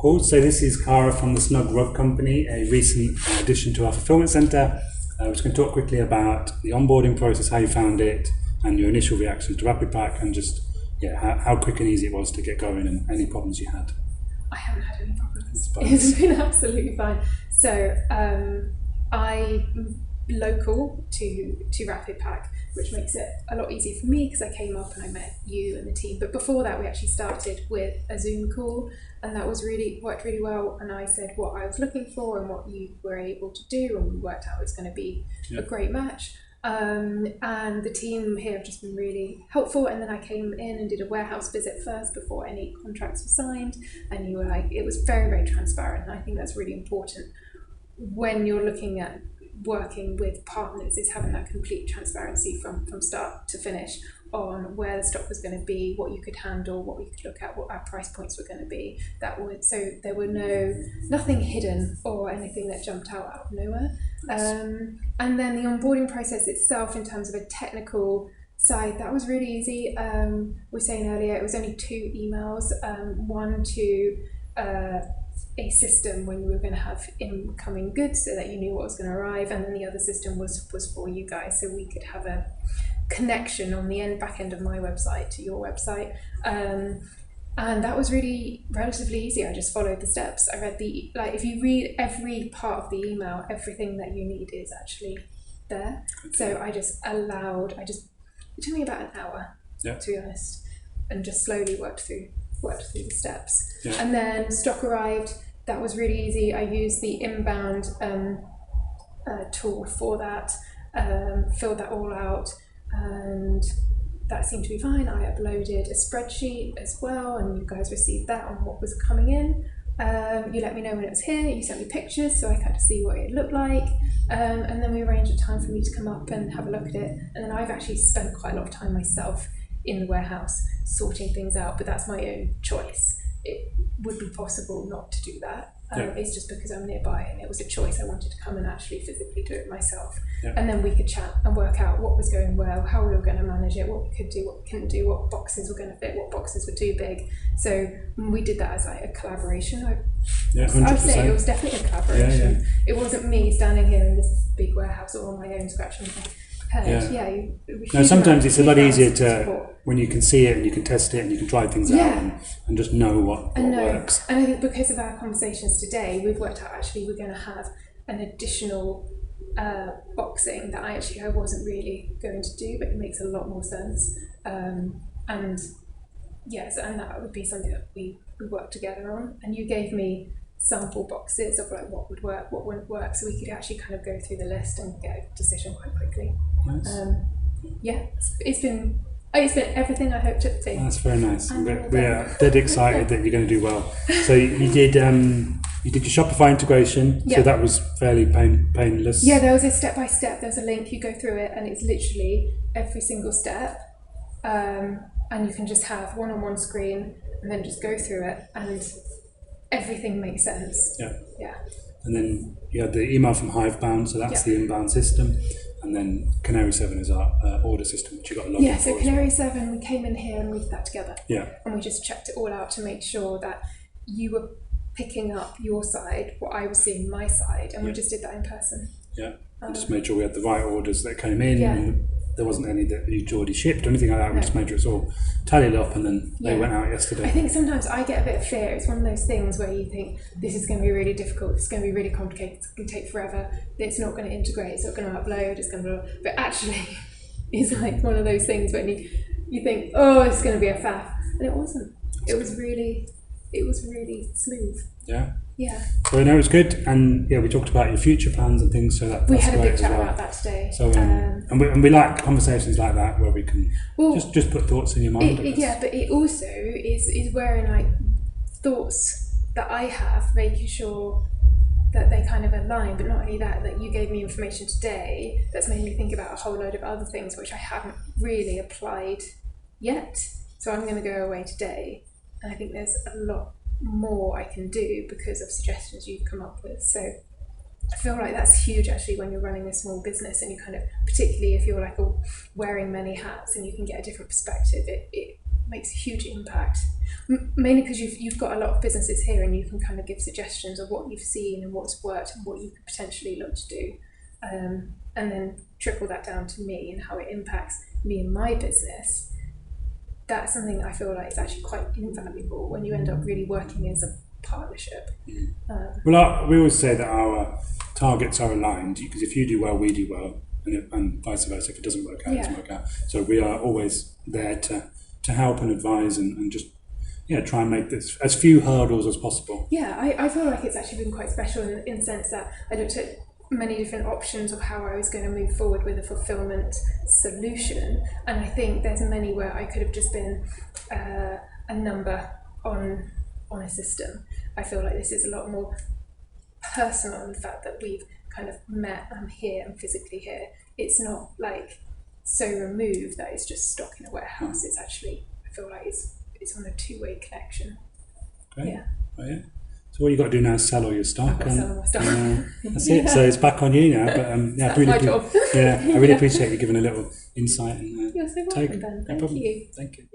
Cool. So this is Cara from the Snug Rug Company, a recent addition to our fulfillment centre. We're just going to talk quickly about the onboarding process, how you found it, and your initial reaction to RapidPack, and just how quick and easy it was to get going, and any problems you had. I haven't had any problems. It's been absolutely fine. So I'm local to RapidPack, which makes it a lot easier for me because I came up and I met you and the team. But before that, we actually started with a Zoom call, and that was worked really well. And I said what I was looking for and what you were able to do, and we worked out it was going to be a great match. And the team here have just been really helpful. And then I came in and did a warehouse visit first before any contracts were signed, and you were like, it was very, very transparent. And I think that's really important when you're looking at working with partners, is having that complete transparency from start to finish on where the stock was going to be, what you could handle, what we could look at, what our price points were going to be. So there were nothing hidden or anything that jumped out of nowhere. And then the onboarding process itself, in terms of a technical side, that was really easy. We were saying earlier, it was only 2 emails, one to a system when we were going to have incoming goods so that you knew what was going to arrive, and then the other system was for you guys, so we could have a connection on the back end of my website to your website. And that was really relatively easy. I just followed the steps. I read if you read every part of the email, everything that you need is actually there. Okay. So it took me about an hour, to be honest, and just slowly worked through the steps. And then stock arrived. That was really easy. I used the inbound tool for that, filled that all out, and that seemed to be fine. I uploaded a spreadsheet as well, and you guys received that on what was coming in. You let me know when it was here. You sent me pictures so I got to see what it looked like, and then we arranged a time for me to come up and have a look at it. And then I've actually spent quite a lot of time myself in the warehouse sorting things out, but that's my own choice. It would be possible not to do that. It's just because I'm nearby, and it was a choice. I wanted to come and actually physically do it myself. And then we could chat and work out what was going well, how we were going to manage it, what we could do, what we couldn't do, what boxes were going to fit, what boxes were too big. So we did that as like a collaboration. I'd say it was definitely a collaboration. It wasn't me standing here in this big warehouse all on my own scratching my head. Sometimes it's a lot easier when you can see it and you can test it and you can try things out and just know what works. And I think because of our conversations today, we've worked out actually we're going to have an additional boxing that I wasn't really going to do, but it makes a lot more sense. And that would be something that we work together on. And you gave me sample boxes of like what would work, what wouldn't work, so we could actually kind of go through the list and get a decision quite quickly. Nice. It's been everything I hoped it would be. That's very nice. We are dead excited that you're going to do well. So you did your Shopify integration, so that was fairly painless. Yeah, there was a step-by-step, there's a link, you go through it, and it's literally every single step, and you can just have one on one screen and then just go through it, and everything makes sense. And then you had the email from Hivebound, so that's the inbound system. And then Canary 7 is our order system, which you got a lot of. So Canary 7, we came in here and we did that together. And we just checked it all out to make sure that you were picking up your side, what I was seeing my side, and we just did that in person. Just made sure we had the right orders that came in, and there wasn't any that you'd already shipped or anything like that. We just made sure it's all tallied up, and then they went out yesterday. I think sometimes I get a bit of fear. It's one of those things where you think this is going to be really difficult, it's going to be really complicated, it's going to take forever, it's not going to integrate, it's not going to upload, but actually it's like one of those things when you think, oh, it's going to be a faff, and it wasn't. It was really smooth. So it was good, and we talked about your future plans and things. So we had a big chat about that today. So and we like conversations like that where we can just put thoughts in your mind. But it also is wearing like thoughts that I have, making sure that they kind of align. But not only that, that you gave me information today that's made me think about a whole load of other things which I haven't really applied yet. So I'm going to go away today, and I think there's a lot more I can do because of suggestions you've come up with. So I feel like that's huge actually when you're running a small business, and you kind of, particularly if you're like wearing many hats and you can get a different perspective, it makes a huge impact. Mainly because you've got a lot of businesses here, and you can kind of give suggestions of what you've seen and what's worked and what you could potentially look to do, and then trickle that down to me and how it impacts me and my business. That's something I feel like is actually quite invaluable when you end up really working as a partnership. Well, we always say that our targets are aligned, because if you do well, we do well, and vice versa. If it doesn't work out, it doesn't work out. So we are always there to help and advise and just try and make this as few hurdles as possible. Yeah, I feel like it's actually been quite special in the sense that I looked at many different options of how I was going to move forward with a fulfillment solution, and I think there's many where I could have just been a number on a system. I feel like this is a lot more personal in the fact that we've kind of met, I'm here, I'm physically here. It's not like so removed that it's just stock in a warehouse. It's actually, I feel like it's on a two-way connection. Great. Yeah. Oh, yeah. So all you got to do now is sell all your stock. I've got to sell all my stock. That's it. So it's back on you now. But That's my job. I really appreciate you giving a little insight and You're so welcome, Ben. Thank you. Thank you.